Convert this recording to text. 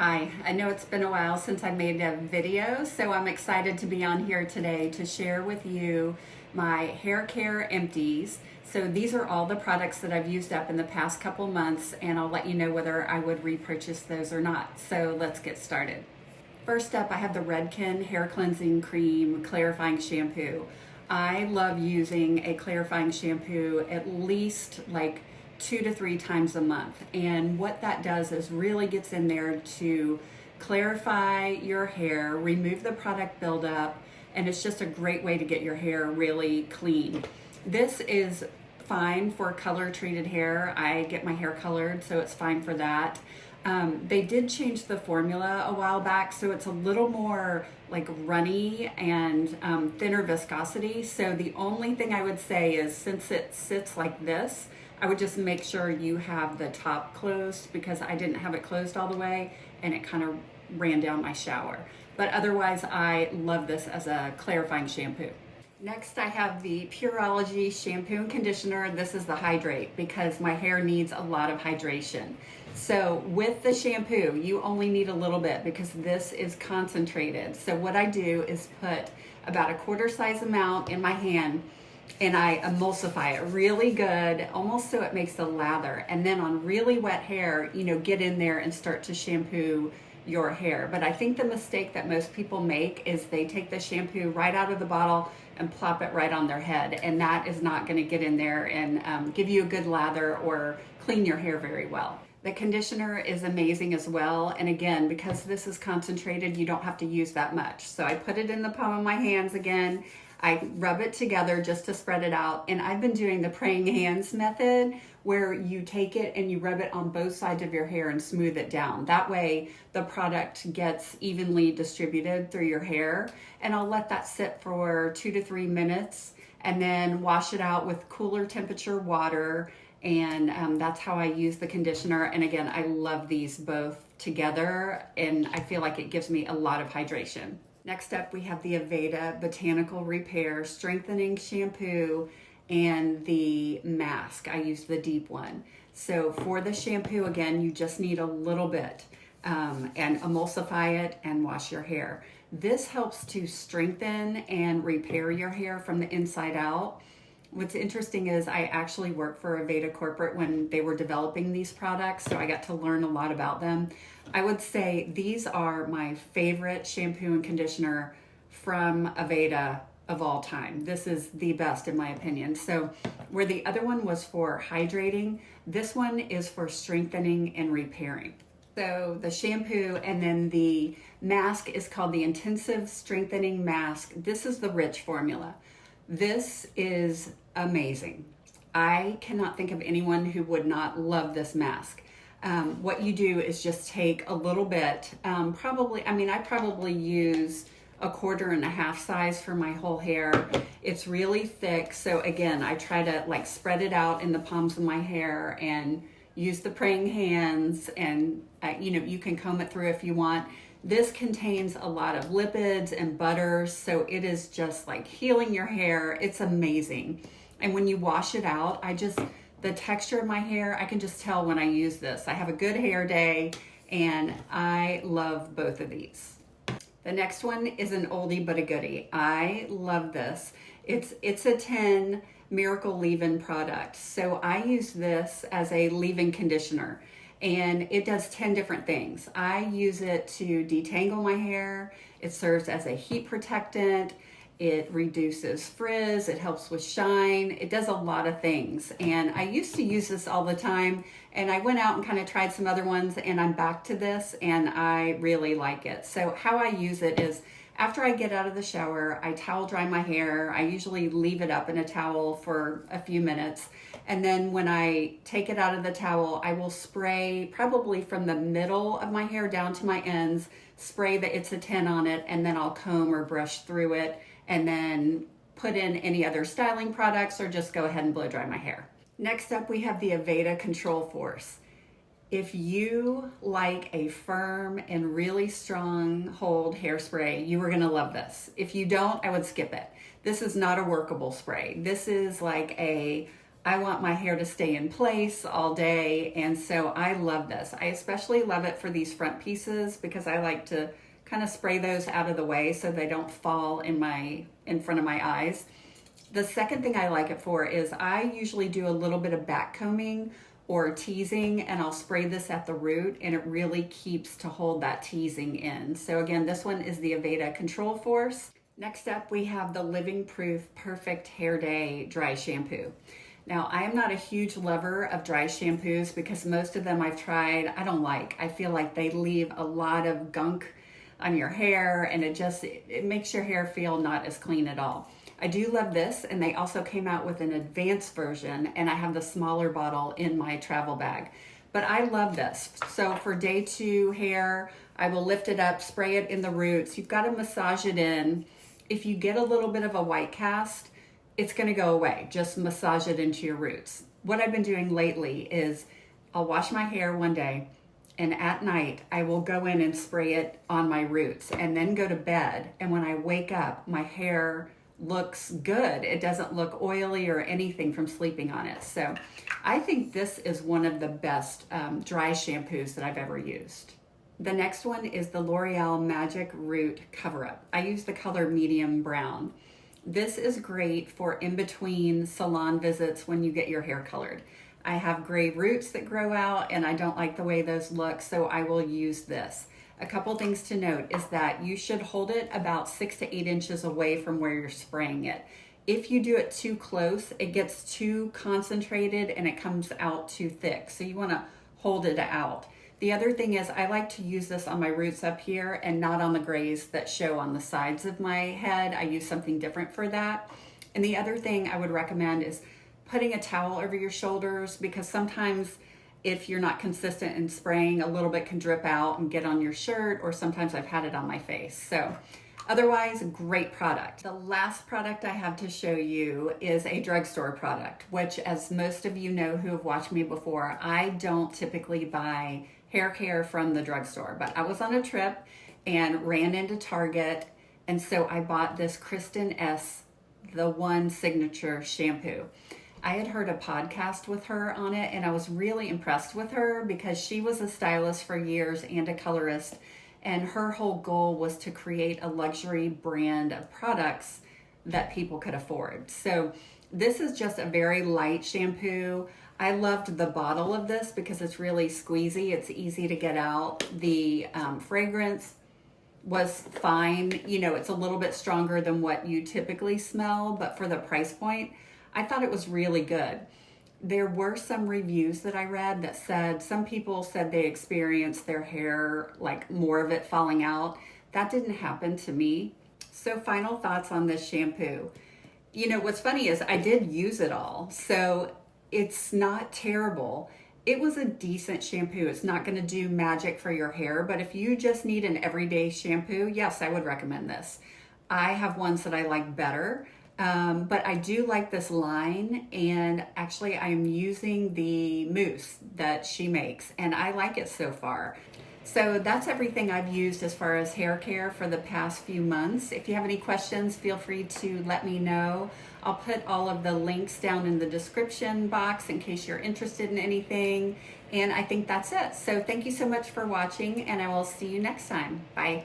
Hi, I know it's been a while since I made a video, so I'm excited to be on here today to share with you my hair care empties. So these are all the products that I've used up in the past couple months, and I'll let you know whether I would repurchase those or not. So let's get started. First up, I have the Redken Hair Cleansing Cream Clarifying Shampoo. I love using a clarifying shampoo at least like 2 to 3 times a month. And what that does is really gets in there to clarify your hair, remove the product buildup, and it's just a great way to get your hair really clean. This is fine for color treated hair. I get my hair colored, so it's fine for that. They did change the formula a while back, so it's a little more like runny and thinner viscosity. So the only thing I would say is, since it sits like this, I would just make sure you have the top closed, because I didn't have it closed all the way and it kind of ran down my shower. But otherwise, I love this as a clarifying shampoo. Next, I have the Pureology shampoo and conditioner. This is the Hydrate, because my hair needs a lot of hydration. So with the shampoo, you only need a little bit because this is concentrated. So what I do is put about a quarter size amount in my hand, and I emulsify it really good, almost so it makes a lather. And then on really wet hair, get in there and start to shampoo your hair. But I think the mistake that most people make is they take the shampoo right out of the bottle and plop it right on their head. And that is not gonna get in there and give you a good lather or clean your hair very well. The conditioner is amazing as well. And again, because this is concentrated, you don't have to use that much. So I put it in the palm of my hands again. I rub it together just to spread it out. And I've been doing the praying hands method, where you take it and you rub it on both sides of your hair and smooth it down. That way the product gets evenly distributed through your hair. And I'll let that sit for 2 to 3 minutes and then wash it out with cooler temperature water. And that's how I use the conditioner. And again, I love these both together, and I feel like it gives me a lot of hydration. Next up, we have the Aveda Botanical Repair Strengthening Shampoo and the mask. I use the deep one. So for the shampoo, again, you just need a little bit and emulsify it and wash your hair. This helps to strengthen and repair your hair from the inside out. What's interesting is I actually worked for Aveda Corporate when they were developing these products, so I got to learn a lot about them. I would say these are my favorite shampoo and conditioner from Aveda of all time. This is the best in my opinion. So where the other one was for hydrating, this one is for strengthening and repairing. So the shampoo and then the mask is called the Intensive Strengthening Mask. This is the rich formula. This is amazing. I cannot think of anyone who would not love this mask. What you do is just take a little bit, I probably use a 1.25 size for my whole hair. It's really thick. So again, I try to like spread it out in the palms of my hair and use the praying hands, and you can comb it through if you want. This contains a lot of lipids and butters, so it is just like healing your hair. It's amazing. And when you wash it out, the texture of my hair, I can just tell when I use this. I have a good hair day, and I love both of these. The next one is an oldie but a goodie. I love this. It's a 10 Miracle Leave-In product. So I use this as a leave-in conditioner, and it does 10 different things. I use it to detangle my hair. It serves as a heat protectant. It reduces frizz. It helps with shine. It does a lot of things. And I used to use this all the time, and I went out and kind of tried some other ones, and I'm back to this, and I really like it. So how I use it is, after I get out of the shower, I towel dry my hair. I usually leave it up in a towel for a few minutes. And then when I take it out of the towel, I will spray probably from the middle of my hair down to my ends, spray the It's a 10 on it, and then I'll comb or brush through it, and then put in any other styling products or just go ahead and blow dry my hair. Next up, we have the Aveda Control Force. If you like a firm and really strong hold hairspray, you are gonna love this. If you don't, I would skip it. This is not a workable spray. This is like a I want my hair to stay in place all day, and so I love this. I especially love it for these front pieces because I like to kind of spray those out of the way so they don't fall in front of my eyes. The second thing I like it for is I usually do a little bit of back combing or teasing, and I'll spray this at the root, and it really keeps to hold that teasing in. So again, this one is the Aveda Control Force. Next up, we have the Living Proof Perfect Hair Day Dry Shampoo. Now, I am not a huge lover of dry shampoos because most of them I've tried, I don't like. I feel like they leave a lot of gunk on your hair, and it makes your hair feel not as clean at all. I do love this, and they also came out with an advanced version, and I have the smaller bottle in my travel bag. But I love this. So for day 2 hair, I will lift it up, spray it in the roots. You've got to massage it in. If you get a little bit of a white cast, it's going to go away. Just massage it into your roots. What I've been doing lately is I'll wash my hair one day, and at night I will go in and spray it on my roots and then go to bed. And when I wake up, my hair looks good. It doesn't look oily or anything from sleeping on it. So I think this is one of the best dry shampoos that I've ever used. The next one is the L'Oreal Magic Root Cover Up. I use the color medium brown. This is great for in between salon visits when you get your hair colored. I have gray roots that grow out, and I don't like the way those look, so I will use this. A couple things to note is that you should hold it about 6 to 8 inches away from where you're spraying it. If you do it too close, it gets too concentrated and it comes out too thick. So you want to hold it out. The other thing is I like to use this on my roots up here and not on the grays that show on the sides of my head. I use something different for that. And the other thing I would recommend is putting a towel over your shoulders, because sometimes if you're not consistent in spraying, a little bit can drip out and get on your shirt, or sometimes I've had it on my face. So otherwise, great product. The last product I have to show you is a drugstore product, which, as most of you know who have watched me before, I don't typically buy hair care from the drugstore, but I was on a trip and ran into Target, and so I bought this Kristen S. The One Signature shampoo. I had heard a podcast with her on it, and I was really impressed with her because she was a stylist for years and a colorist, and her whole goal was to create a luxury brand of products that people could afford. So this is just a very light shampoo. I loved the bottle of this because it's really squeezy. It's easy to get out. The fragrance was fine. You know, it's a little bit stronger than what you typically smell, but for the price point, I thought it was really good. There were some reviews that I read that said, some people said they experienced their hair, like more of it falling out. That didn't happen to me. So final thoughts on this shampoo. You know, what's funny is I did use it all, so it's not terrible. It was a decent shampoo. It's not going to do magic for your hair, but if you just need an everyday shampoo, yes, I would recommend this. I have ones that I like better. But I do like this line, and actually I'm using the mousse that she makes, and I like it so far. So that's everything I've used as far as hair care for the past few months. If you have any questions, feel free to let me know. I'll put all of the links down in the description box in case you're interested in anything. And I think that's it. So thank you so much for watching, and I will see you next time. Bye.